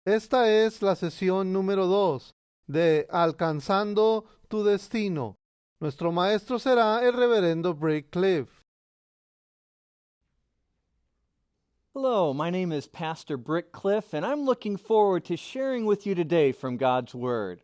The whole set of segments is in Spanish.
Esta es la sesión número 2 de Alcanzando tu Destino. Nuestro maestro será el reverendo Brick Cliff. Hello, my name is Pastor Brick Cliff, and I'm looking forward to sharing with you today from God's Word.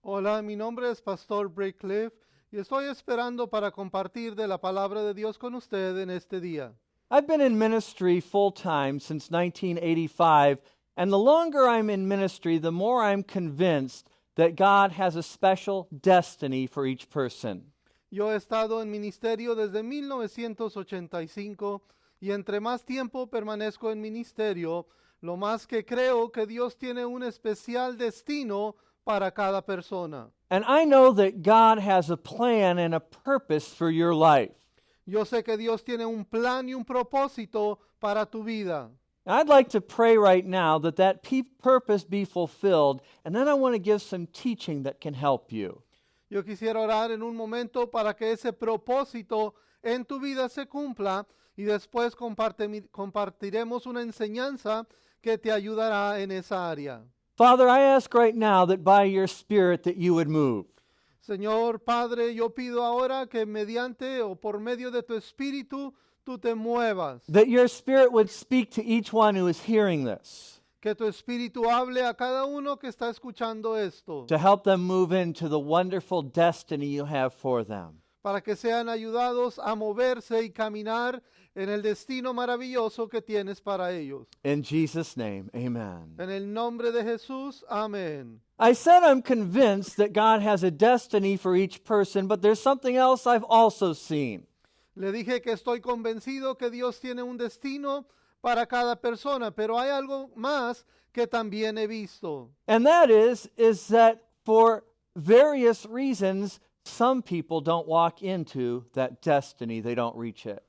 Hola, mi nombre es Pastor Brick Cliff y estoy esperando para compartir de la palabra de Dios con usted en este día. I've been in ministry full-time since 1985, and the longer I'm in ministry, the more I'm convinced that God has a special destiny for each person. Yo he estado en ministerio desde 1985 y entre más tiempo permanezco en ministerio, lo más que creo que Dios tiene un especial destino para cada persona. And I know that God has a plan and a purpose for your life. Yo sé que Dios tiene un plan y un propósito para tu vida. I'd like to pray right now that purpose be fulfilled, and then I want to give some teaching that can help you. Yo quisiera orar en un momento para que ese propósito en tu vida se cumpla y después compartiremos una enseñanza que te ayudará en esa área. Father, I ask right now that by your Spirit that you would move. Señor Padre, yo pido ahora que mediante o por medio de tu Espíritu tú te muevas. That your Spirit would speak to each one who is hearing this, Que tu Espíritu hable a cada uno que está escuchando esto. to help them move into the wonderful destiny you have for them. Para que sean ayudados a moverse y caminar en el destino maravilloso que tienes para ellos. In Jesus' name, amen. En el nombre de Jesús, amén. I said I'm convinced that God has a destiny for each person, but there's something else I've also seen. Le dije que estoy convencido que Dios tiene un destino para cada persona, pero hay algo más que también he visto. And that is that for various reasons, some people don't walk into that destiny. They don't reach it.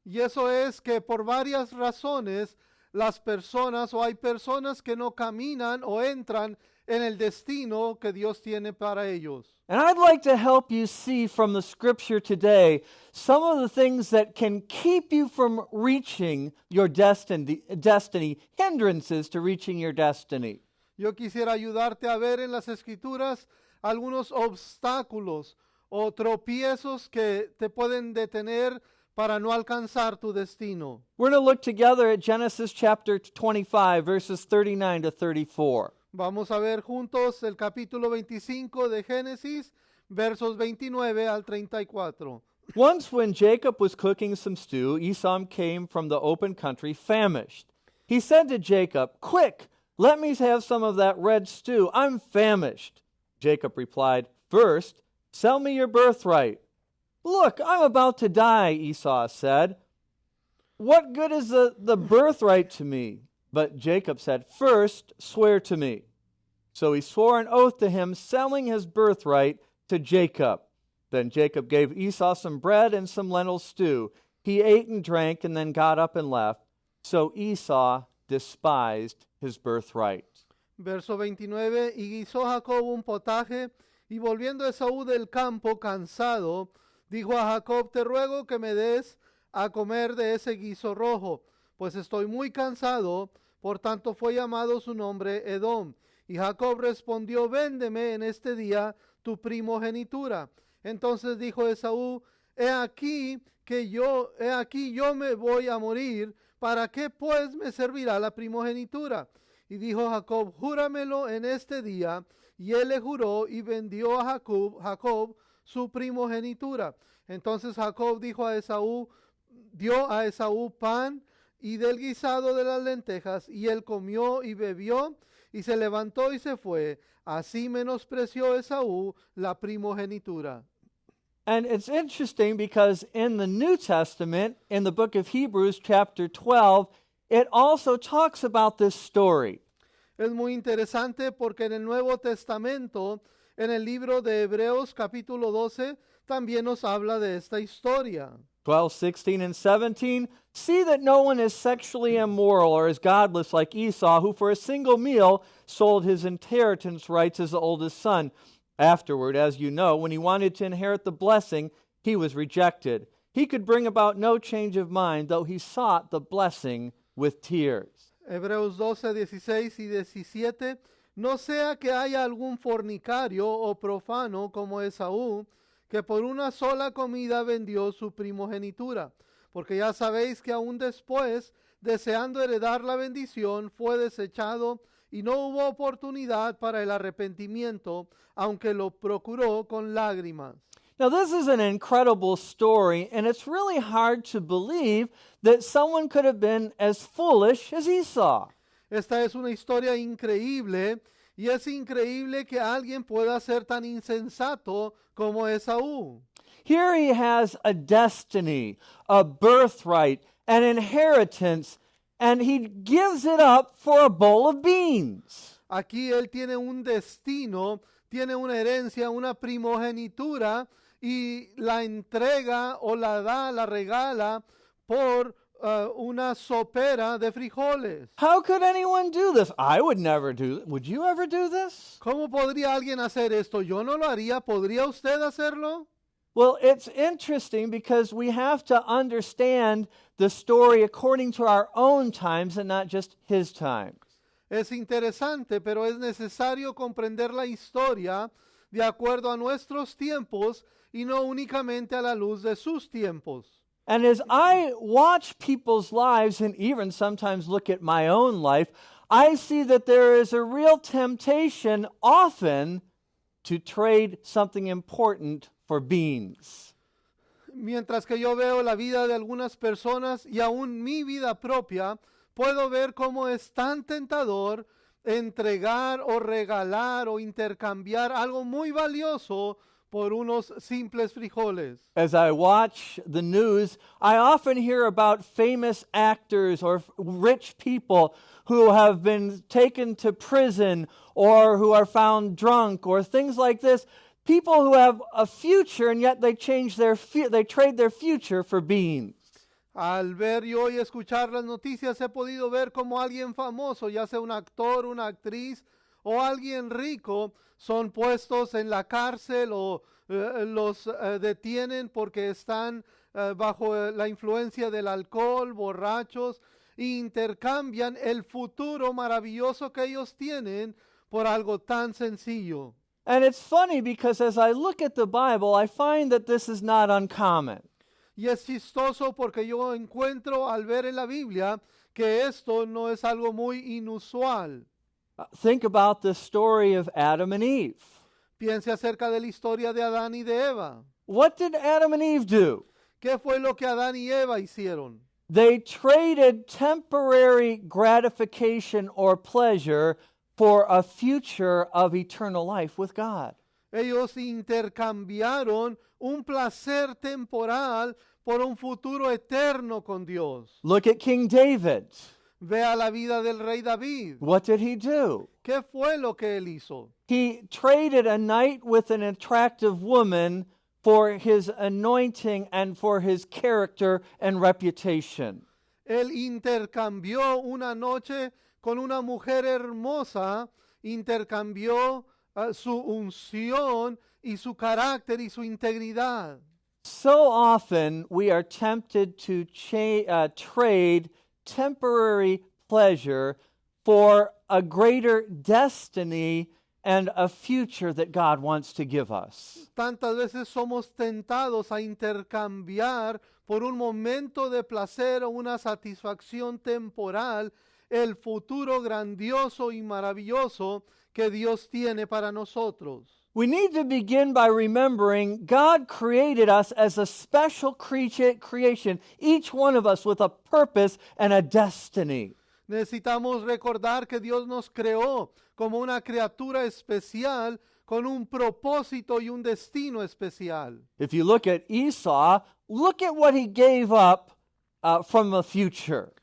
Y eso es que por varias razones las personas o hay personas que no caminan o entran en el destino que Dios tiene para ellos. And I'd like to help you see from the scripture today some of the things that can keep you from reaching your destiny, hindrances to reaching your destiny. Yo quisiera ayudarte a ver en las Escrituras algunos obstáculos o tropiezos que te pueden detener para no alcanzar tu destino. We're going to look together at Genesis chapter 25, verses 39 to 34. Vamos a ver juntos el capítulo 25 de Génesis, versos 29 al 34. Once when Jacob was cooking some stew, Esau came from the open country famished. He said to Jacob, "Quick, let me have some of that red stew. I'm famished." Jacob replied, "First, sell me your birthright." "Look, I'm about to die," Esau said. "What good is the birthright to me?" But Jacob said, "First, swear to me." So he swore an oath to him, selling his birthright to Jacob. Then Jacob gave Esau some bread and some lentil stew. He ate and drank and then got up and left. So Esau despised his birthright. Verso 29, y guisó Jacob un potaje, y volviendo Esaú del campo cansado, dijo a Jacob, te ruego que me des a comer de ese guiso rojo, pues estoy muy cansado. Por tanto fue llamado su nombre Edom. Y Jacob respondió, véndeme en este día tu primogenitura. Entonces dijo Esaú, he aquí yo me voy a morir, ¿para qué pues me servirá la primogenitura? Y dijo Jacob, júramelo en este día. Y él le juró y vendió a Jacob su primogenitura. Entonces Jacob dio a Esaú pan y del guisado de las lentejas, y él comió y bebió, y se levantó y se fue. Así menospreció Esaú la primogenitura. And it's interesting because in the New Testament, in the book of Hebrews chapter 12, it also talks about this story. Es muy interesante porque en el Nuevo Testamento, en el libro de Hebreos capítulo 12, también nos habla de esta historia. 12, 16, and 17, see that no one is sexually immoral or is godless like Esau, who for a single meal sold his inheritance rights as the oldest son. Afterward, as you know, when he wanted to inherit the blessing, he was rejected. He could bring about no change of mind, though he sought the blessing with tears. Hebreos 12, 16 y 17. No sea que haya algún fornicario o profano como Esaú, que por una sola comida vendió su primogenitura. Porque ya sabéis que aún después, deseando heredar la bendición, fue desechado y no hubo oportunidad para el arrepentimiento, aunque lo procuró con lágrimas. Now, this is an incredible story, and it's really hard to believe that someone could have been as foolish as Esau. Esta es una historia increíble y es increíble que alguien pueda ser tan insensato como Esaú. Here he has a destiny, a birthright, an inheritance, and he gives it up for a bowl of beans. Aquí él tiene un destino, tiene una herencia, una primogenitura y la entrega o la da, la regala por una sopera de frijoles. How could anyone do this? I would never do it. Would you ever do this? ¿Cómo podría alguien hacer esto? Yo no lo haría. ¿Podría usted hacerlo? Well, it's interesting because we have to understand the story according to our own times and not just his times. Es interesante, pero es necesario comprender la historia de acuerdo a nuestros tiempos y no únicamente a la luz de sus tiempos. And as I watch people's lives and even sometimes look at my own life, I see that there is a real temptation often to trade something important for beans. Mientras que yo veo la vida de algunas personas y aún mi vida propia, puedo ver cómo es tan tentador entregar o regalar o intercambiar algo muy valioso por unos simples frijoles. As I watch the news, I often hear about famous actors or rich people who have been taken to prison or who are found drunk or things like this. People who have a future and yet they trade their future for beans. Al ver yo y escuchar las noticias he podido ver como alguien famoso, ya sea un actor, una actriz o alguien rico, son puestos en la cárcel o los detienen porque están bajo la influencia del alcohol, borrachos, e intercambian el futuro maravilloso que ellos tienen por algo tan sencillo. And it's funny because as I look at the Bible, I find that this is not uncommon. Y es chistoso porque yo encuentro al ver en la Biblia que esto no es algo muy inusual. Think about the story of Adam and Eve. Piense acerca de la historia de Adán y de Eva. What did Adam and Eve do? ¿Qué fue lo que Adán y Eva hicieron? They traded temporary gratification or pleasure for a future of eternal life with God. Ellos intercambiaron un placer temporal por un futuro eterno con Dios. Look at King David. Vea la vida del rey David. What did he do? ¿Qué fue lo que él hizo? He traded a night with an attractive woman for his anointing and for his character and reputation. Él intercambió una noche con una mujer hermosa, intercambió su unción y su carácter y su integridad. So often we are tempted to trade temporary pleasure for a greater destiny and a future that God wants to give us. Tantas veces somos tentados a intercambiar por un momento de placer o una satisfacción temporal el futuro grandioso y maravilloso que Dios tiene para nosotros. We need to begin by remembering God created us as a special creation, each one of us with a purpose and a destiny. Necesitamos recordar que Dios nos creó como una criatura especial con un propósito y un destino especial. If you look at Esau, look at what he gave up from the future.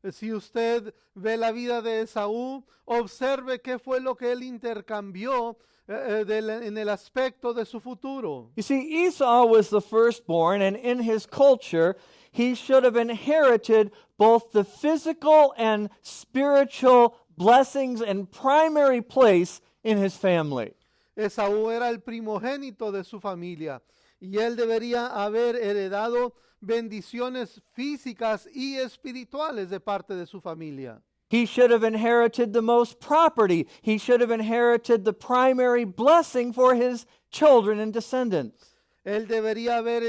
Si usted ve la vida de Esaú, observe qué fue lo que él intercambió en el aspecto de su futuro. You see, Esau was the firstborn, and in his culture, he should have inherited both the physical and spiritual blessings and primary place in his family. Esaú era el primogénito de su familia y él debería haber heredado bendiciones físicas y espirituales de parte de su familia. He should have inherited the most property. He should have inherited the primary blessing for his children and descendants. Él debería haber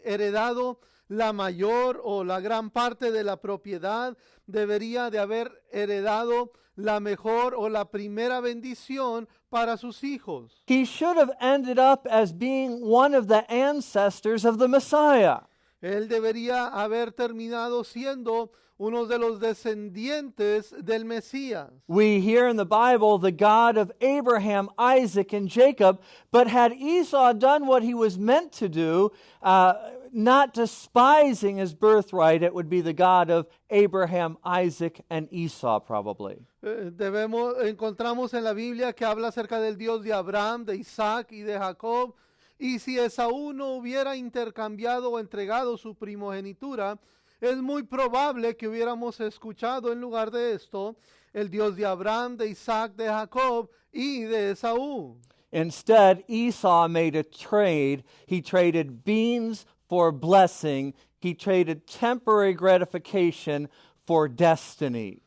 heredado la mayor o la gran parte de la propiedad. Debería de haber heredado la mejor o la primera bendición para sus hijos. He should have ended up as being one of the ancestors of the Messiah. Él debería haber terminado siendo uno de los descendientes del Mesías. We hear in the Bible the God of Abraham, Isaac, and Jacob, but had Esau done what he was meant to do, not despising his birthright, it would be the God of Abraham, Isaac, and Esau probably. Encontramos en la Biblia que habla acerca del Dios de Abraham, de Isaac y de Jacob. Y si Esaú no hubiera intercambiado o entregado su primogenitura, es muy probable que hubiéramos escuchado en lugar de esto el Dios de Abraham, de Isaac, de Jacob y de Esaú. Instead, Esau made a trade. He traded beans for blessing. He traded temporary gratification for destiny.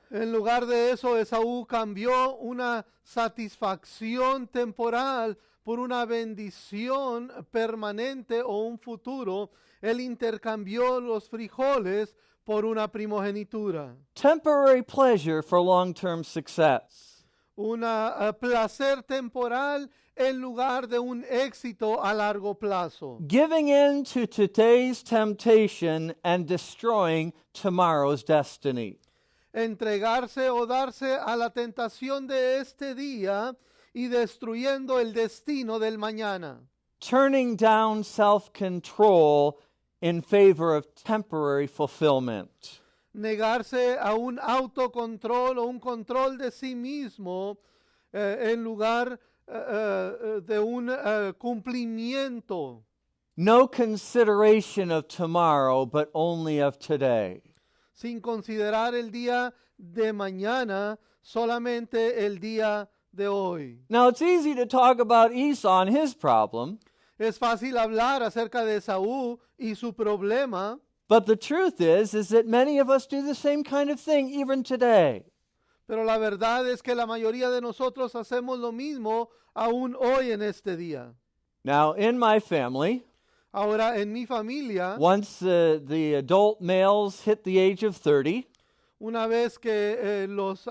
En lugar de eso, Esaú cambió una satisfacción temporal por una bendición permanente o un futuro. Él intercambió los frijoles por una primogenitura. Temporary pleasure for long-term success. Placer temporal en lugar de un éxito a largo plazo. Giving in to today's temptation and destroying tomorrow's destiny. Entregarse o darse a la tentación de este día y destruyendo el destino del mañana. Turning down self-control in favor of temporary fulfillment. Negarse a un autocontrol o un control de sí mismo en lugar de un cumplimiento. No consideration of tomorrow, but only of today. Sin considerar el día de mañana, solamente el día de hoy. Now, it's easy to talk about Esau and his problem. Es fácil hablar acerca de Esaú y su problema. But the truth is that many of us do the same kind of thing even today. Pero la verdad es que la mayoría de nosotros hacemos lo mismo aún hoy en este día. Now, in my family, ahora en mi familia, once the adult males hit the age of 30, una vez que los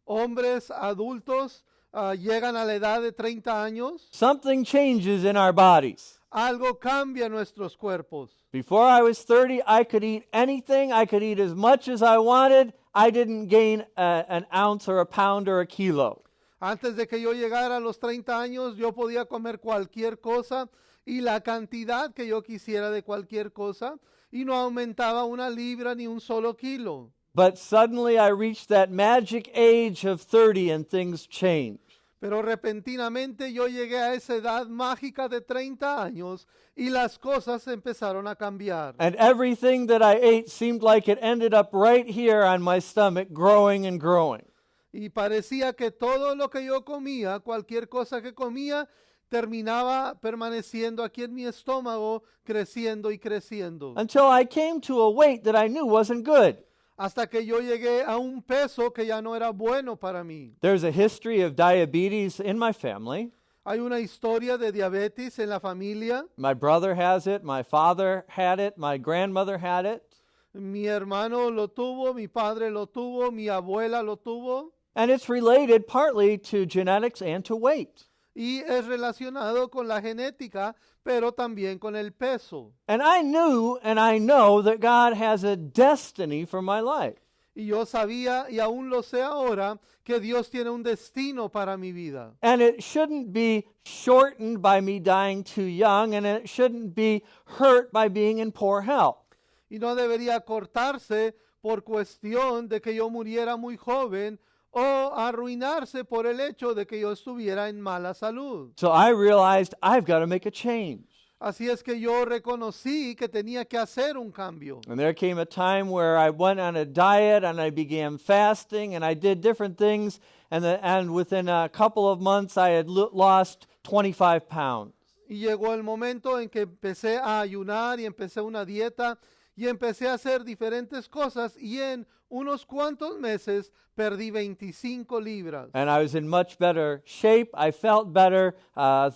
hombres adultos llegan a la edad de 30 años, something changes in our bodies. Algo cambia en nuestros cuerpos. Before I was 30, I could eat anything. I could eat as much as I wanted. I didn't gain an ounce or a pound or a kilo. Antes de que yo llegara a los 30 años, yo podía comer cualquier cosa y la cantidad que yo quisiera de cualquier cosa y no aumentaba una libra ni un solo kilo. But suddenly I reached that magic age of 30 and things changed. Pero repentinamente yo llegué a esa edad mágica de 30 años y las cosas empezaron a cambiar. And everything that I ate seemed like it ended up right here on my stomach, growing and growing. Y parecía que todo lo que yo comía, cualquier cosa que comía, terminaba permaneciendo aquí en mi estómago, creciendo y creciendo. Until I came to a weight that I knew wasn't good. Hasta que yo llegué a un peso que ya no era bueno para mí. There's a history of diabetes in my family. Hay una historia de diabetes en la familia. My brother has it, my father had it, my grandmother had it. Mi hermano lo tuvo, mi padre lo tuvo, mi abuela lo tuvo. And it's related partly to genetics and to weight. Y es relacionado con la genética, pero también con el peso. And I knew and I know that God has a destiny for my life. Y yo sabía y aún lo sé ahora que Dios tiene un destino para mi vida. And it shouldn't be shortened by me dying too young, and it shouldn't be hurt by being in poor health. Y no debería cortarse por cuestión de que yo muriera muy joven o arruinarse por el hecho de que yo estuviera en mala salud. So I realized I've got to make a change. Así es que yo reconocí que tenía que hacer un cambio. And there came a time where I went on a diet and I began fasting and I did different things, and within a couple of months I had lost 25 pounds. Y llegó el momento en que empecé a ayunar y empecé una dieta y empecé a hacer diferentes cosas y en unos cuantos meses perdí 25 libras. And I was in much better shape. I felt better.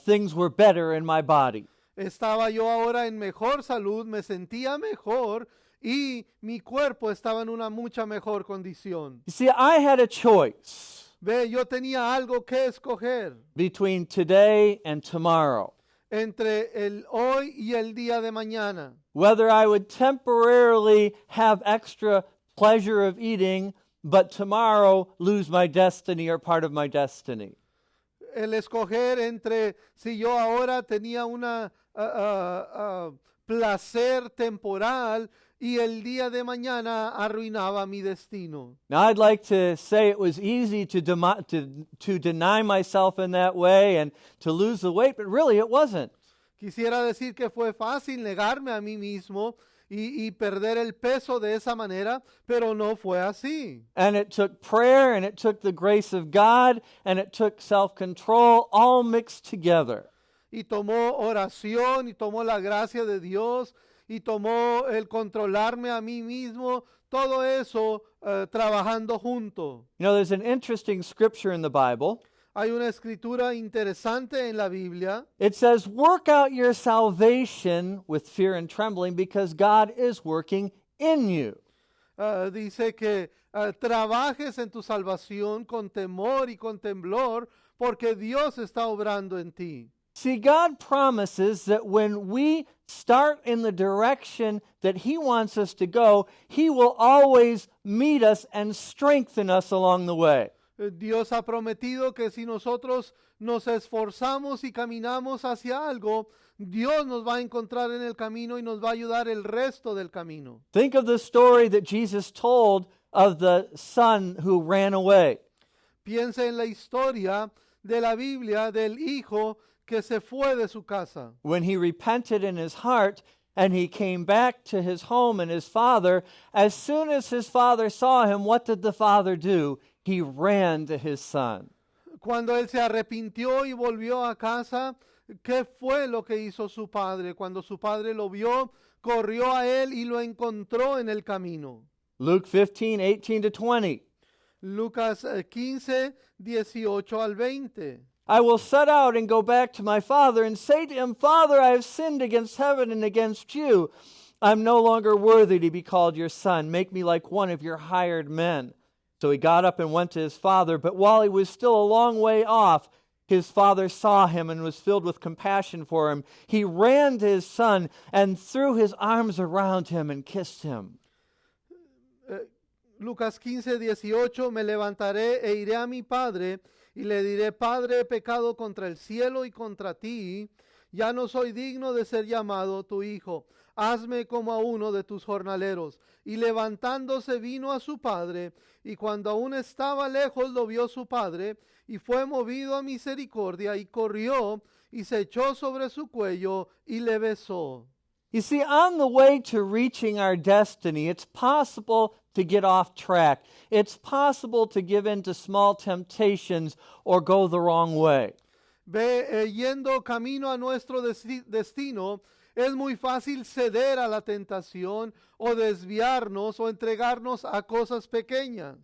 Things were better in my body. Estaba yo ahora en mejor salud, me sentía mejor y mi cuerpo estaba en una mucha mejor condición. You see, I had a choice Ve, yo tenía algo que escoger between today and tomorrow. entre el hoy y el día de mañana. Whether I would temporarily have extra pleasure of eating, but tomorrow lose my destiny or part of my destiny. El escoger entre si yo ahora tenía una placer temporal y el día de mañana arruinaba mi destino. Now, I'd like to say it was easy to deny myself in that way and to lose the weight, but really it wasn't. Quisiera decir que fue fácil negarme a mí mismo y perder el peso de esa manera, pero no fue así. And it took prayer, and it took the grace of God, and it took self-control, all mixed together. Y tomó oración, y tomó la gracia de Dios, y tomó el controlarme a mí mismo, todo eso trabajando junto. You know, there's an interesting scripture in the Bible. Hay una escritura interesante en la Biblia. It says, work out your salvation with fear and trembling because God is working in you. Dice que trabajes en tu salvación con temor y con temblor porque Dios está obrando en ti. See, God promises that when we start in the direction that He wants us to go, He will always meet us and strengthen us along the way. Dios ha prometido que si nosotros nos esforzamos y caminamos hacia algo, Dios nos va a encontrar en el camino y nos va a ayudar el resto del camino. Think of the story that Jesus told of the son who ran away. Piensa en la historia de la Biblia del hijo que se fue de su casa. When he repented in his heart and he came back to his home and his father, as soon as his father saw him, what did the father do? He ran to his son. Cuando él se arrepintió y volvió a casa, ¿qué fue lo que hizo su padre? Cuando su padre lo vio, corrió a él y lo encontró en el camino. Luke 15:18-20. Lucas 15, 18 al 20. I will set out and go back to my father and say to him, Father, I have sinned against heaven and against you. I'm no longer worthy to be called your son. Make me like one of your hired men. So he got up and went to his father, but while he was still a long way off, his father saw him and was filled with compassion for him. He ran to his son and threw his arms around him and kissed him. Lucas 15, 18, me levantaré e iré a mi padre y le diré, Padre, he pecado contra el cielo y contra ti, ya no soy digno de ser llamado tu hijo. Hazme como a uno de tus jornaleros. Y levantándose vino a su padre, y cuando aún estaba lejos lo vio su padre, y fue movido a misericordia, y corrió, y se echó sobre su cuello, y le besó. You see, on the way to reaching our destiny, it's possible to get off track. It's possible to give in to small temptations or go the wrong way. Yendo camino a nuestro destino, es muy fácil ceder a la tentación o desviarnos o entregarnos a cosas pequeñas.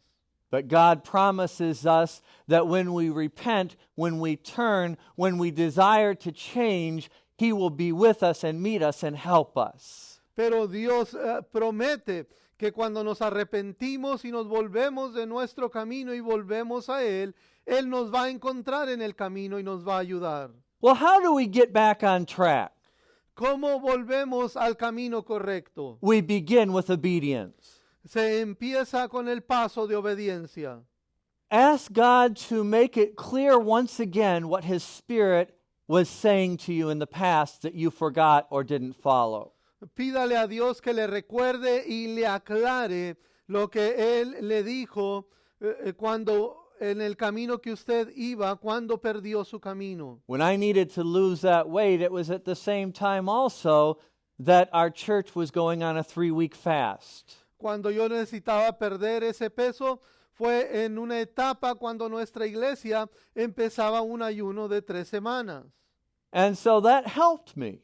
But God promises us that when we repent, when we turn, when we desire to change, He will be with us and meet us and help us. Pero Dios promete que cuando nos arrepentimos y nos volvemos de nuestro camino y volvemos a Él, Él nos va a encontrar en el camino y nos va a ayudar. Well, how do we get back on track? ¿Cómo volvemos al camino correcto? We begin with obedience. Se empieza con el paso de obediencia. Ask God to make it clear once again what His Spirit was saying to you in the past that you forgot or didn't follow. Pídale a Dios que le recuerde y le aclare lo que Él le dijo cuando en el camino que usted iba, cuando perdió su camino. When I needed to lose that weight, it was at the same time also that our church was going on a 3-week fast. Cuando yo necesitaba perder ese peso, fue en una etapa cuando nuestra iglesia empezaba un ayuno de 3 semanas. And so that helped me.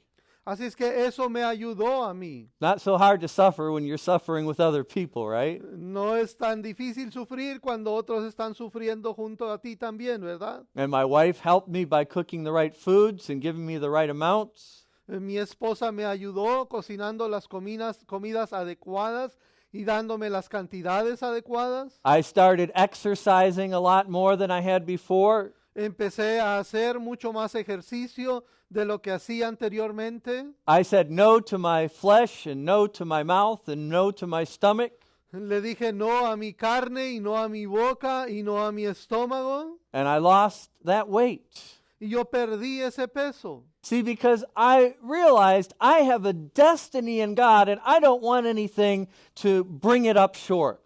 Así es que eso me ayudó a mí. Not so hard to suffer when you're suffering with other people, right? No es tan difícil sufrir cuando otros están sufriendo junto a ti también, ¿verdad? And my wife helped me by cooking the right foods and giving me the right amounts. Mi esposa me ayudó cocinando las comidas adecuadas y dándome las cantidades adecuadas. I started exercising a lot more than I had before. Empecé a hacer mucho más ejercicio de lo que hacía anteriormente. I said no to my flesh and no to my mouth and no to my stomach. Le dije no a mi carne y no a mi boca y no a mi estómago. And I lost that weight. Y yo perdí ese peso. See, because I realized I have a destiny in God and I don't want anything to bring it up short.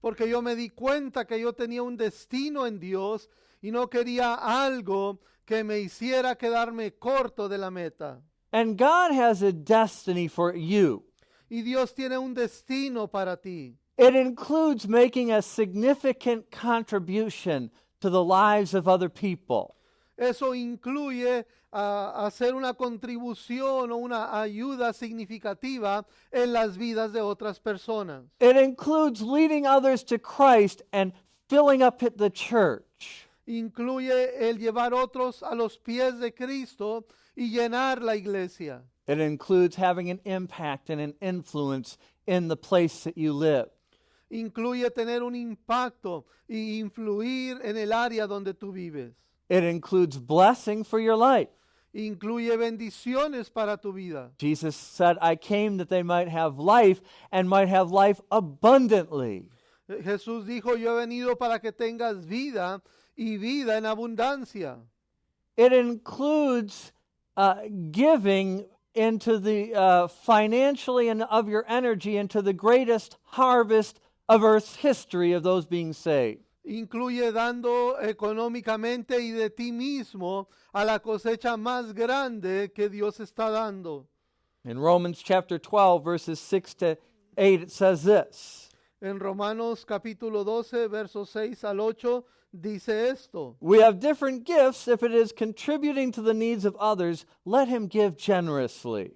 Porque yo me di cuenta que yo tenía un destino en Dios y no quería algo que me hiciera quedarme corto de la meta. And God has a destiny for you. Y Dios tiene un destino para ti. It includes making a significant contribution to the lives of other people. Eso incluye hacer una contribución o una ayuda significativa en las vidas de otras personas. It includes leading others to Christ and filling up the church. Incluye el llevar otros a los pies de Cristo y llenar la iglesia. It includes having an impact and an influence in the place that you live. Incluye tener un impacto y influir en el área donde tú vives. It includes blessing for your life. Incluye bendiciones para tu vida. Jesus said, I came that they might have life and might have life abundantly. Jesús dijo, yo he venido para que tengas vida y vida en abundancia. It includes giving into the financially and of your energy into the greatest harvest of earth's history of those being saved. Incluye dando económicamente y de ti mismo a la cosecha más grande que Dios está dando. In Romans chapter 12, verses 6 to 8, it says this. En Romanos capítulo 12, versos 6 al 8, dice esto. We have different gifts. If it is contributing to the needs of others, let him give generously.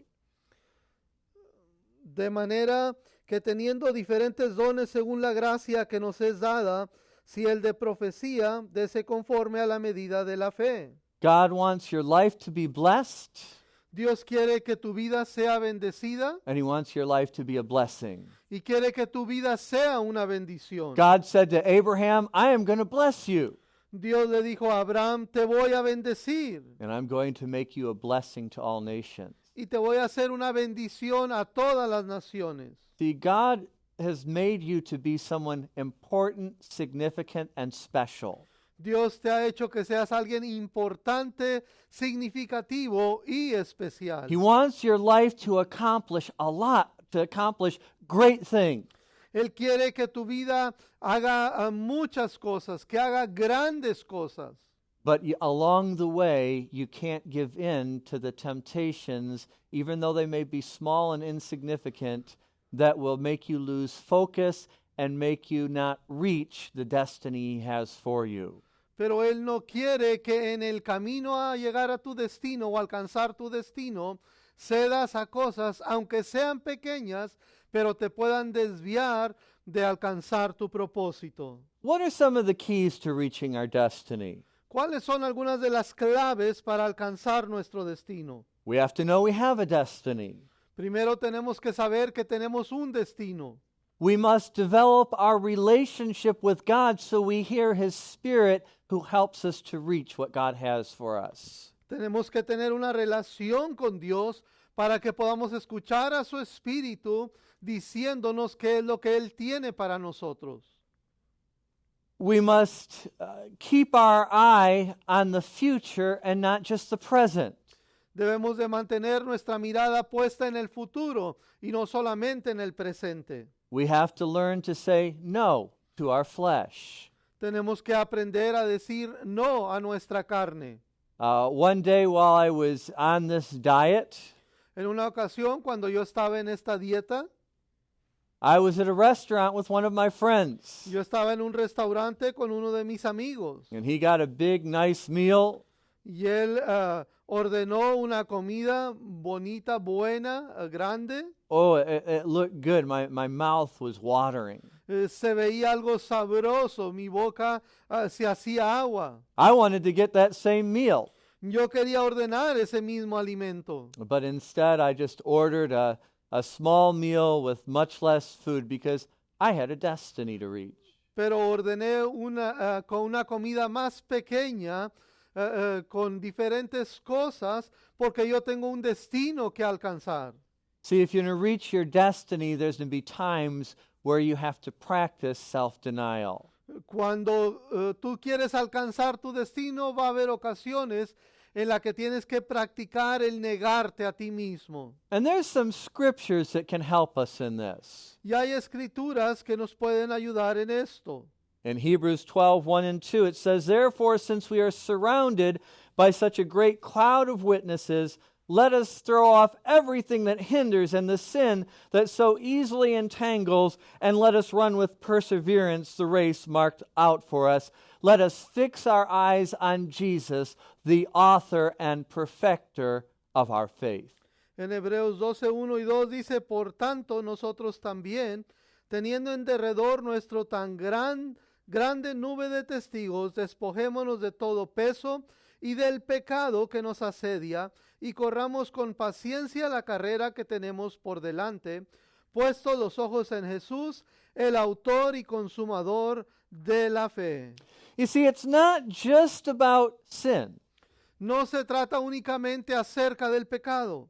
De manera que teniendo diferentes dones según la gracia que nos es dada, si el de profecía, dese conforme a la medida de la fe. God wants your life to be blessed, Dios quiere que tu vida sea bendecida and he wants your life to be a blessing. y quiere que tu vida sea una bendición. God said to Abraham, I am going to bless you, Dios le dijo a Abraham, te voy a bendecir and I'm going to make you a blessing to all nations. y te voy a hacer una bendición a todas las naciones. See, God has made you to be someone important, significant, and special. Dios te ha hecho que seas alguien importante, significativo y especial. He wants your life to accomplish a lot, to accomplish great things. Él quiere que tu vida haga muchas cosas, que haga grandes cosas. But along the way, you can't give in to the temptations, even though they may be small and insignificant, that will make you lose focus and make you not reach the destiny He has for you. Pero Él no quiere que en el camino a llegar a tu destino o alcanzar tu destino, cedas a cosas, aunque sean pequeñas, pero te puedan desviar de alcanzar tu propósito. What are some of the keys to reaching our destiny? ¿Cuáles son algunas de las claves para alcanzar nuestro destino? We have to know we have a destiny. Primero tenemos que saber que tenemos un destino. We must develop our relationship with God so we hear His Spirit who helps us to reach what God has for us. Tenemos que tener una relación con Dios para que podamos escuchar a su Espíritu diciéndonos qué es lo que Él tiene para nosotros. We must keep our eye on the future and not just the present. Debemos de mantener nuestra mirada puesta en el futuro y no solamente en el presente. We have to learn to say no to our flesh. Tenemos que aprender a decir no a nuestra carne. One day while I was on this diet, En una ocasión, cuando yo estaba en esta dieta, I was at a restaurant with one of my friends. yo estaba en un restaurante con uno de mis amigos. And he got a big, nice meal. Y él ordenó una comida bonita, buena, grande. Oh, it looked good. My mouth was watering. Se veía algo sabroso, mi boca se hacía agua. I wanted to get that same meal, Yo quería ordenar ese mismo alimento, but instead I just ordered a small meal with much less food because I had a destiny to reach. pero ordené con una comida más pequeña, con diferentes cosas, porque yo tengo un destino que alcanzar. See, if you're going to reach your destiny, there's going to be times where you have to practice self-denial. Cuando tú quieres alcanzar tu destino, va a haber ocasiones en las que tienes que practicar el negarte a ti mismo. And there's some scriptures that can help us in this. Y hay escrituras que nos pueden ayudar en esto. In Hebrews 12:1 and 2, it says, "Therefore, since we are surrounded by such a great cloud of witnesses, let us throw off everything that hinders and the sin that so easily entangles, and let us run with perseverance the race marked out for us. Let us fix our eyes on Jesus, the author and perfecter of our faith." En Hebreos 12:1 y 2 dice, por tanto nosotros también, teniendo en derredor nuestro tan grande nube de testigos, despojémonos de todo peso y del pecado que nos asedia, y corramos con paciencia la carrera que tenemos por delante, puestos los ojos en Jesús, el autor y consumador de la fe. You see, it's not just about sin. No se trata únicamente acerca del pecado.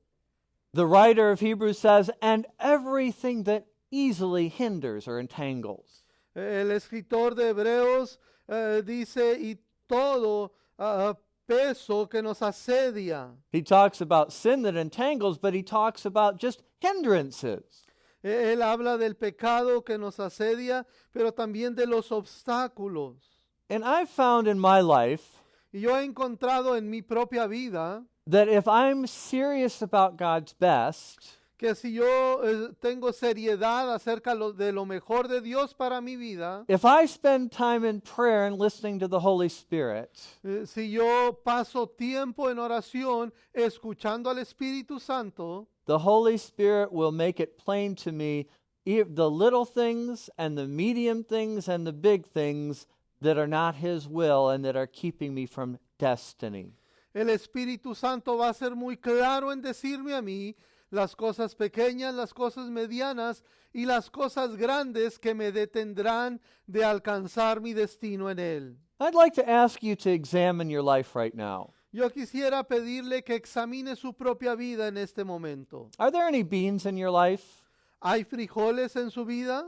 The writer of Hebrews says, "and everything that easily hinders or entangles." El escritor de Hebreos dice, y todo peso que nos asedia. He talks about sin that entangles, but he talks about just hindrances. Él habla del pecado que nos asedia, pero también de los obstáculos. And I've found in my life Y yo he encontrado en mi propia vida that if I'm serious about God's best, que si yo tengo seriedad acerca de lo mejor de Dios para mi vida, if I spend time in prayer and listening to the Holy Spirit, si yo paso tiempo en oración escuchando al Espíritu Santo, the Holy Spirit will make it plain to me the little things and the medium things and the big things that are not His will and that are keeping me from destiny. el Espíritu Santo va a ser muy claro en decirme a mí las cosas pequeñas, las cosas medianas y las cosas grandes que me detendrán de alcanzar mi destino en Él. I'd like to ask you to examine your life right now. Yo quisiera pedirle que examine su propia vida en este momento. Are there any beans in your life? ¿Hay frijoles en su vida?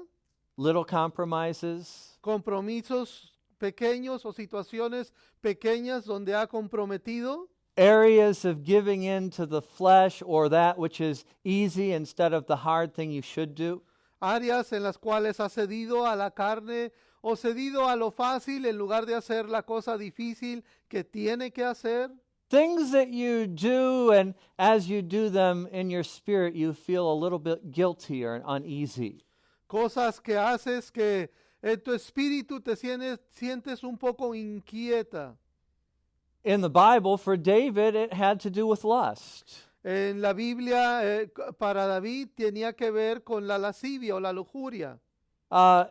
Little compromises? ¿Compromisos pequeños o situaciones pequeñas donde ha comprometido? Areas of giving in to the flesh or that which is easy instead of the hard thing you should do? Áreas en las cuales ha cedido a la carne o cedido a lo fácil en lugar de hacer la cosa difícil que tiene que hacer. Things that you do, and as you do them in your spirit, you feel a little bit guilty or uneasy. Cosas que haces que en tu espíritu te sientes un poco inquieta. In the Bible, for David, it had to do with lust. En la Biblia, para David, tenía que ver con la lascivia o la lujuria.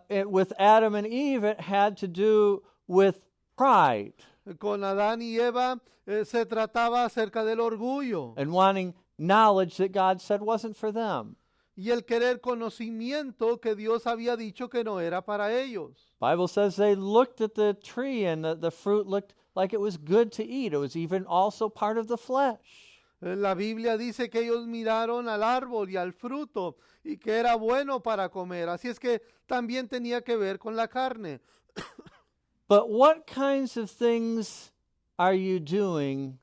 With Adam and Eve, it had to do with pride Con Adán y Eva se trataba acerca del orgullo and wanting knowledge that God said wasn't for them. y el querer conocimiento que Dios había dicho que no era para ellos. Bible says they looked at the tree and the fruit looked like it was good to eat. It was even also part of the flesh. La Biblia dice que ellos miraron al árbol y al fruto y que era bueno para comer. Así es que también tenía que ver con la carne. But what kinds of things are you doing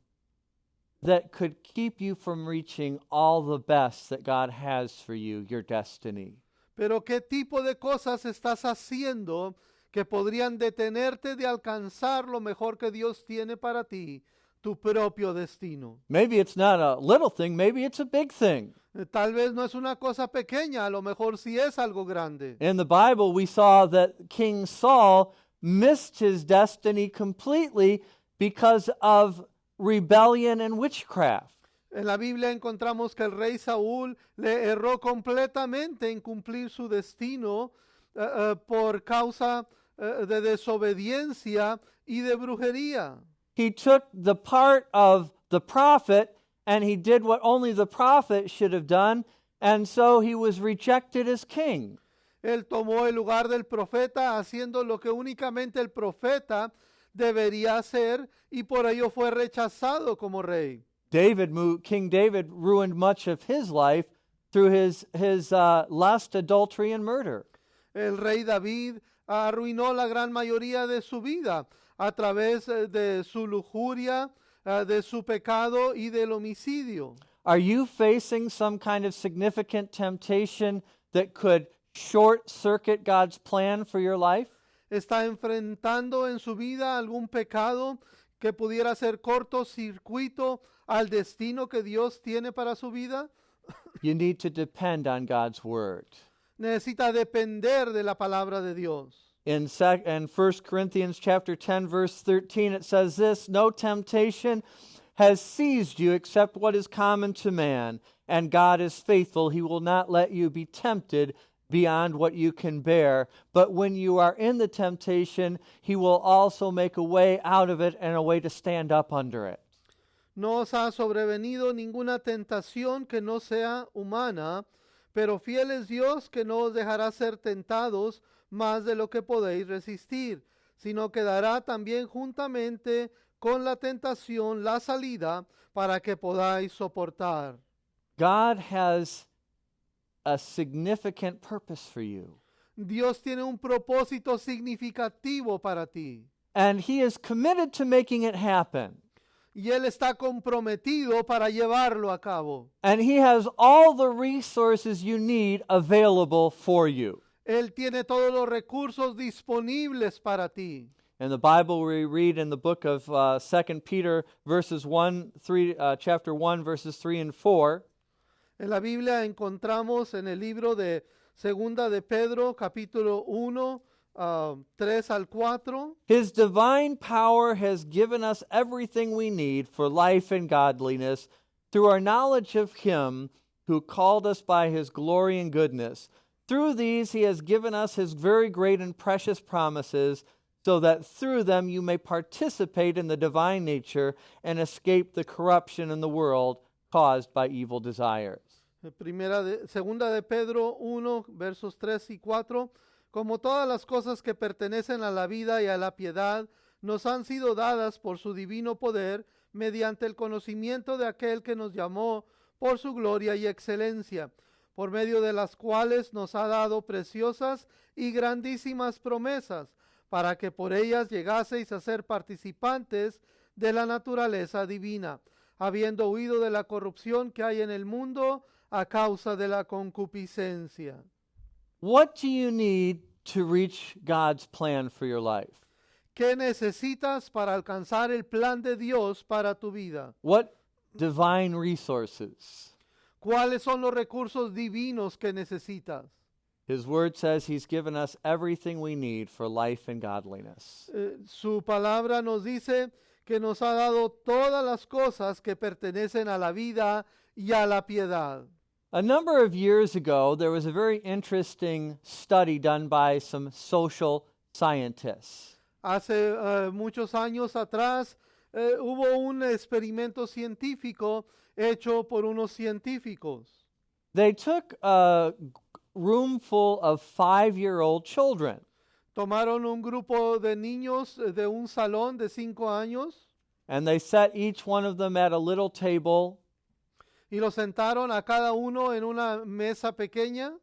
that could keep you from reaching all the best that God has for you, your destiny? Pero ¿qué tipo de cosas estás haciendo que podrían detenerte de alcanzar lo mejor que Dios tiene para ti, tu propio destino? Maybe it's not a little thing, maybe it's a big thing. Tal vez no es una cosa pequeña, a lo mejor sí es algo grande. In the Bible, we saw that King Saul missed his destiny completely because of rebellion and witchcraft. En la Biblia encontramos que el rey Saúl le erró completamente en cumplir su destino por causa de desobediencia y de brujería. He took the part of the prophet and he did what only the prophet should have done, and so he was rejected as king. Él tomó el lugar del profeta haciendo lo que únicamente el profeta debería hacer y por ello fue rechazado como rey. King David ruined much of his life through his lust, adultery, and murder. El rey David arruinó la gran mayoría de su vida a través de su lujuria, de su pecado y del homicidio. Are you facing some kind of significant temptation that could short-circuit God's plan for your life? ¿Está enfrentando en su vida algún pecado que pudiera ser cortocircuito al destino que Dios tiene para su vida? You need to depend on God's word. Necesita depender de la palabra de Dios. In 1 Corinthians chapter 10, verse 13, it says this, "No temptation has seized you except what is common to man, and God is faithful. He will not let you be tempted beyond what you can bear. But when you are in the temptation, He will also make a way out of it and a way to stand up under it." No os ha sobrevenido ninguna tentación que no sea humana, pero fiel es Dios que no os dejará ser tentados más de lo que podéis resistir, sino que dará también juntamente con la tentación la salida para que podáis soportar. God has a significant purpose for you. Dios tiene un propósito significativo para ti. And He is committed to making it happen. Y Él está comprometido para llevarlo a cabo. And He has all the resources you need available for you. Él tiene todos los recursos disponibles para ti. In the Bible, we read in the book of 2 Peter, chapter 1, verses 3 and 4. En la Biblia encontramos en el libro de Segunda de Pedro, capítulo 1, 3 al 4. His divine power has given us everything we need for life and godliness through our knowledge of Him who called us by His glory and goodness. Through these He has given us His very great and precious promises, so that through them you may participate in the divine nature and escape the corruption in the world caused by evil desires. Segunda de Pedro 1, versos 3 y 4. Como todas las cosas que pertenecen a la vida y a la piedad, nos han sido dadas por su divino poder, mediante el conocimiento de aquel que nos llamó por su gloria y excelencia, por medio de las cuales nos ha dado preciosas y grandísimas promesas, para que por ellas llegaseis a ser participantes de la naturaleza divina, habiendo huido de la corrupción que hay en el mundo a causa de la concupiscencia. What do you need to reach God's plan for your life? ¿Qué necesitas para alcanzar el plan de Dios para tu vida? What divine resources? ¿Cuáles son los recursos divinos que necesitas? His word says He's given us everything we need for life and godliness. Su palabra nos dice que nos ha dado todas las cosas que pertenecen a la vida y a la piedad. A number of years ago, there was a very interesting study done by some social scientists. Hace muchos años atrás hubo un experimento científico hecho por unos científicos. They took a room full of 5-year-old children. Tomaron un grupo de niños de un salón de 5 años And they set each one of them at a little table, y los sentaron a cada uno en una mesa pequeña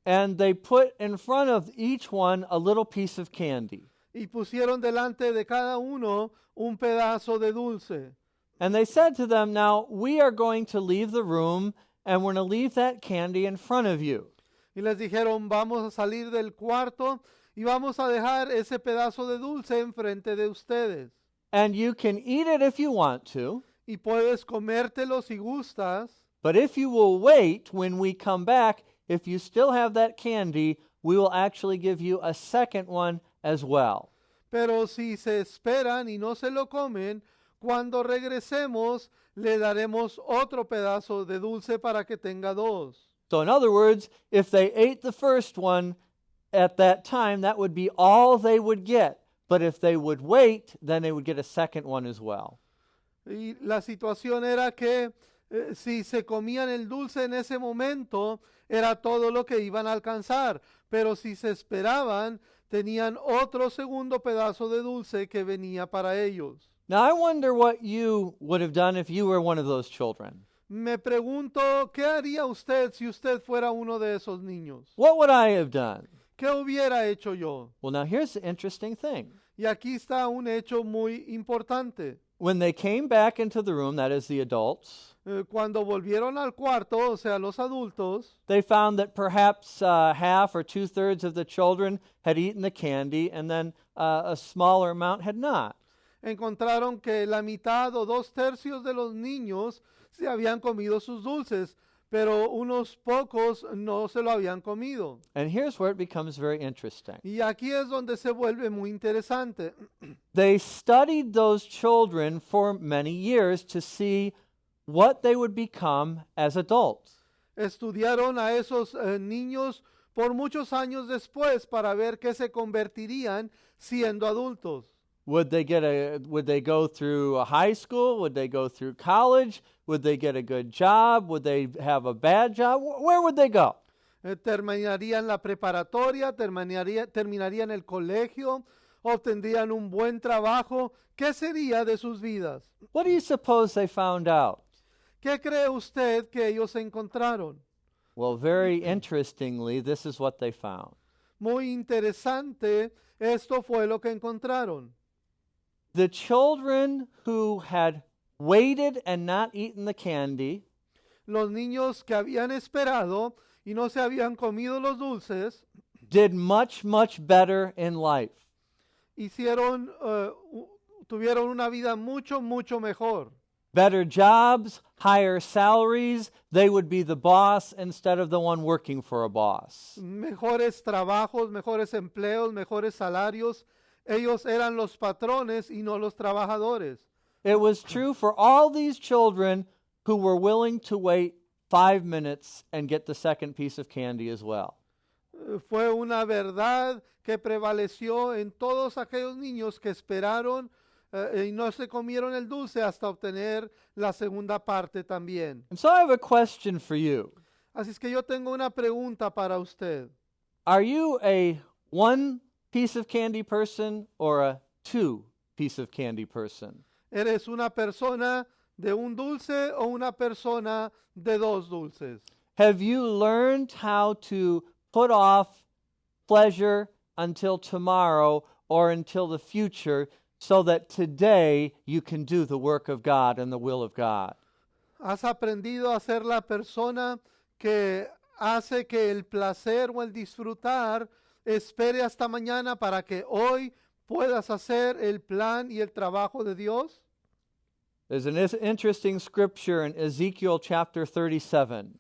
and they put in front of each one a little piece of candy. y pusieron delante de cada uno un pedazo de dulce. And they said to them, "Now we are going to leave the room and we're going to leave that candy in front of you. Y les dijeron, vamos a salir del cuarto y vamos a dejar ese pedazo de dulce enfrente de ustedes. And you can eat it if you want to, Y puedes comértelo si gustas, but if you will wait when we come back, if you still have that candy, we will actually give you a second one as well." pero si se esperan y no se lo comen, Cuando regresemos, le daremos otro pedazo de dulce para que tenga dos. So in other words, if they ate the first one at that time, that would be all they would get. But if they would wait, then they would get a second one as well. Y la situación era que si se comían el dulce en ese momento, era todo lo que iban a alcanzar. Pero si se esperaban, tenían otro segundo pedazo de dulce que venía para ellos. Now I wonder what you would have done if you were one of those children. Me pregunto, ¿qué haría usted si usted fuera uno de esos niños? What would I have done? ¿Qué hubiera hecho yo? Well, now here's the interesting thing. Y aquí está un hecho muy importante. When they came back into the room, that is the adults, Cuando volvieron al cuarto, o sea, los adultos, they found that perhaps half or 2/3 of the children had eaten the candy and then a smaller amount had not. encontraron que la mitad o 2/3 de los niños se habían comido sus dulces, pero unos pocos no se lo habían comido. And here's where it becomes very interesting. Y aquí es donde se vuelve muy interesante. They studied those children for many years to see what they would become as adults. Estudiaron a esos niños por muchos años después para ver qué se convertirían siendo adultos. Would they go through a high school? Would they go through college? Would they get a good job? Would they have a bad job? Where would they go? Terminarían la preparatoria, terminarían el colegio, obtendrían un buen trabajo. ¿Qué sería de sus vidas? What do you suppose they found out? ¿Qué cree usted que ellos encontraron? Well, very interestingly, this is what they found. Muy interesante, esto fue lo que encontraron. The children who had waited and not eaten the candy Los niños que habían esperado y no se habían comido los dulces, did much, much better in life. tuvieron una vida mucho, mucho mejor. Better jobs, higher salaries. They would be the boss instead of the one working for a boss. Mejores trabajos, mejores empleos, mejores salarios. Ellos eran los patrones y no los trabajadores. It was true for all these children who were willing to wait 5 minutes and get the second piece of candy as well. Fue una verdad que prevaleció en todos aquellos niños que esperaron y no se comieron el dulce hasta obtener la segunda parte también. And so I have a question for you. Así es que yo tengo una pregunta para usted. Are you a 1 piece of candy person or a 2 piece of candy person? ¿Eres una persona de un dulce o una persona de 2 dulces? Have you learned how to put off pleasure until tomorrow or until the future so that today you can do the work of God and the will of God? ¿Has aprendido a ser la persona que hace que el placer o el disfrutar espere hasta mañana para que hoy puedas hacer el plan y el trabajo de Dios? There's an interesting scripture in Ezekiel chapter 37.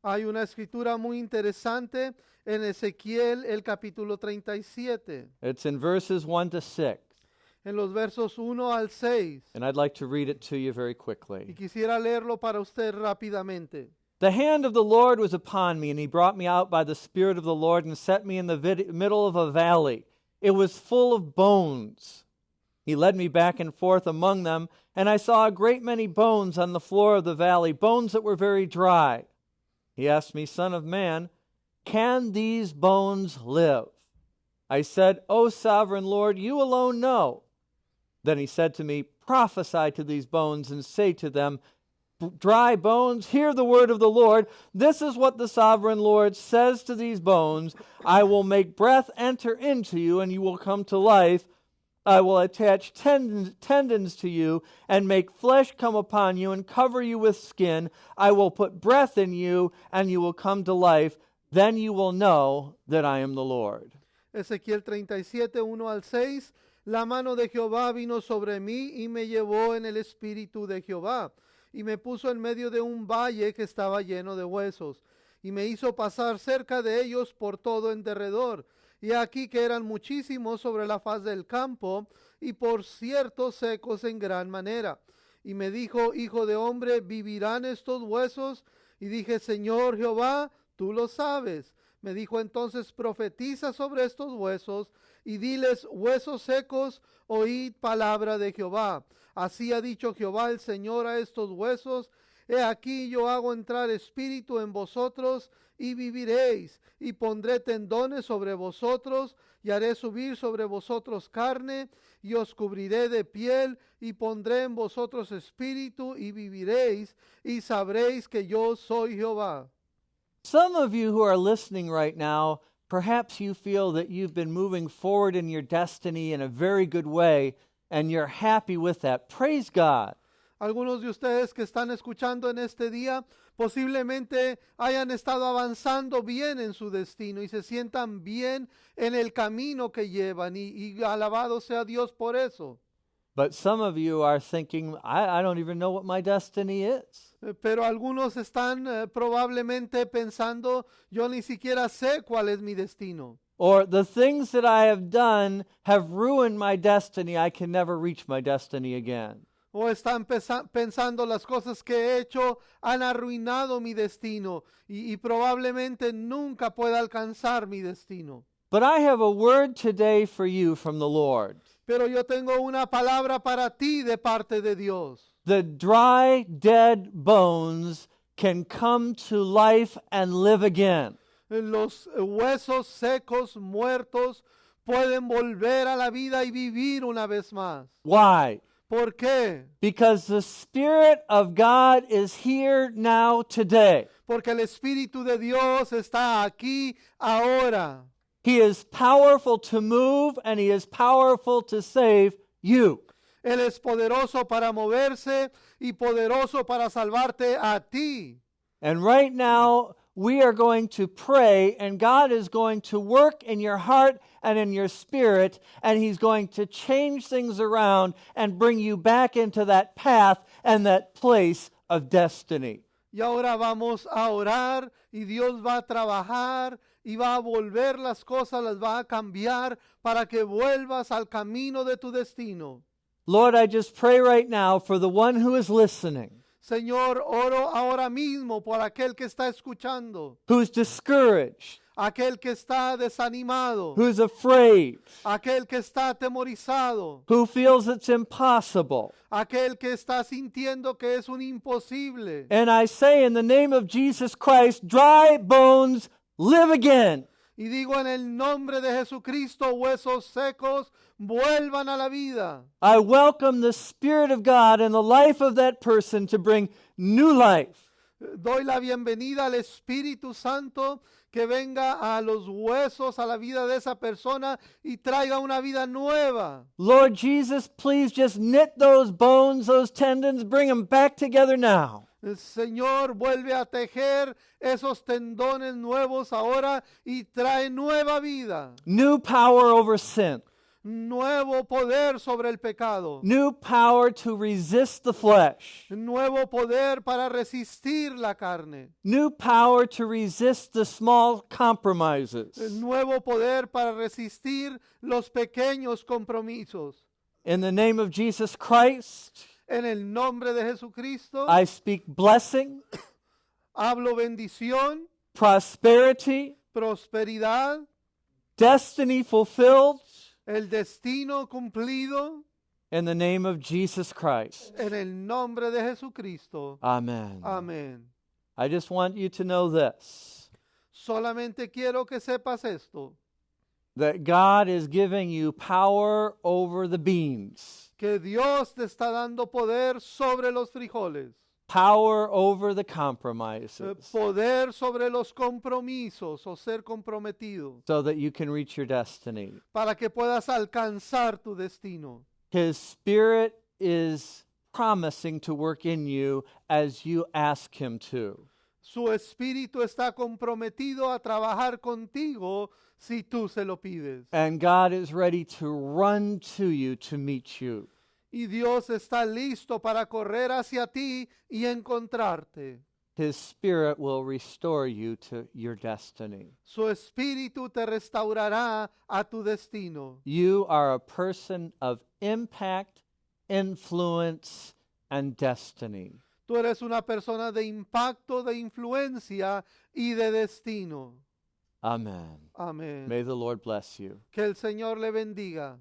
Hay una escritura muy interesante en Ezequiel el capítulo 37, It's in verses 1 to 6. en los versos 1 al 6. And I'd like to read it to you very Y quickly. quisiera leerlo para usted rápidamente. The hand of the Lord was upon me, and he brought me out by the Spirit of the Lord and set me in the middle of a valley. It was full of bones. He led me back and forth among them, and I saw a great many bones on the floor of the valley, bones that were very dry. He asked me, Son of man, can these bones live? I said, O sovereign Lord, you alone know. Then he said to me, Prophesy to these bones and say to them, Dry bones, hear the word of the Lord. This is what the sovereign Lord says to these bones. I will make breath enter into you, and you will come to life. I will attach tendons to you, and make flesh come upon you, and cover you with skin. I will put breath in you, and you will come to life. Then you will know that I am the Lord. Ezequiel 37, 1 al 6. La mano de Jehová vino sobre mí y me llevó en el espíritu de Jehová, y me puso en medio de un valle que estaba lleno de huesos, y me hizo pasar cerca de ellos por todo en derredor. Y aquí que eran muchísimos sobre la faz del campo, y por cierto secos en gran manera. Y me dijo, hijo de hombre, ¿vivirán estos huesos? Y dije, Señor Jehová, tú lo sabes. Me dijo entonces, profetiza sobre estos huesos y diles, huesos secos, oíd palabra de Jehová. Así ha dicho Jehová el Señor a estos huesos, he aquí yo hago entrar espíritu en vosotros y viviréis, y pondré tendones sobre vosotros, y haré subir sobre vosotros carne, y os cubriré de piel, y pondré en vosotros espíritu, y viviréis, y sabréis que yo soy Jehová. Some of you who are listening right now, perhaps you feel that you've been moving forward in your destiny in a very good way, and you're happy with that. Praise God. Algunos de ustedes que están escuchando en este día posiblemente hayan estado avanzando bien en su destino y se sientan bien en el camino que llevan y alabado sea Dios por eso. But some of you are thinking, I don't even know what my destiny is. Pero algunos están probablemente pensando, yo ni siquiera sé cuál es mi destino. Or the things that I have done have ruined my destiny. I can never reach my destiny again. O están pensando las cosas que he hecho han arruinado mi destino y probablemente nunca pueda alcanzar mi destino. But I have a word today for you from the Lord. Pero yo tengo una palabra para ti de parte de Dios. The dry, dead bones can come to life and live again. Los huesos secos, muertos, pueden volver a la vida y vivir una vez más. Why? ¿Por qué? Because the Spirit of God is here now today. Porque el Espíritu de Dios está aquí ahora. He is powerful to move and He is powerful to save you. Él es poderoso para moverse y poderoso para salvarte a ti. And right now, we are going to pray, and God is going to work in your heart and in your spirit, and He's going to change things around and bring you back into that path and that place of destiny. Y ahora vamos a orar y Dios va a trabajar y va a volver las cosas, las va a cambiar para que vuelvas al camino de tu destino. Lord, I just pray right now for the one who is listening, Señor, oro ahora mismo por aquel que está escuchando, who's discouraged, aquel que está desanimado, who's afraid, aquel que está atemorizado, who feels it's impossible. aquel que está sintiendo que es un imposible. And I say in the name of Jesus Christ, dry bones, live again. Y digo en el nombre de Jesucristo, huesos secos, vuelvan a la vida. I welcome the Spirit of God in the life of that person to bring new life. Doy la bienvenida al Espíritu Santo que venga a los huesos, a la vida de esa persona y traiga una vida nueva. Lord Jesus, please just knit those bones, those tendons, bring them back together now. El Señor vuelve a tejer esos tendones nuevos ahora y trae nueva vida, New power over sin. nuevo poder sobre el pecado, New power to resist the flesh. nuevo poder para resistir la carne, New power to resist the small compromises. nuevo poder para resistir los pequeños compromisos. In the name of Jesus Christ, En el nombre de Jesucristo, I speak blessing, hablo bendición, prosperity, prosperidad, destiny fulfilled, el destino cumplido, in the name of Jesus Christ. en el nombre de Jesucristo. Amen. Amén. I just want you to know this, Solamente quiero que sepas esto, that God is giving you power over the beans, que Dios te está dando poder sobre los frijoles, power over the compromises, poder sobre los compromisos o ser comprometido, so that you can reach your destiny. para que puedas alcanzar tu destino. His Spirit is promising to work in you as you ask Him to. Su espíritu está comprometido a trabajar contigo si tú se lo pides. And God is ready to run to you to meet you. Y Dios está listo para correr hacia ti y encontrarte. His Spirit will restore you to your destiny. Su espíritu te restaurará a tu destino. You are a person of impact, influence, and destiny. Tú eres una persona de impacto, de influencia y de destino. Amen. Amén. May the Lord bless you. Que el Señor le bendiga.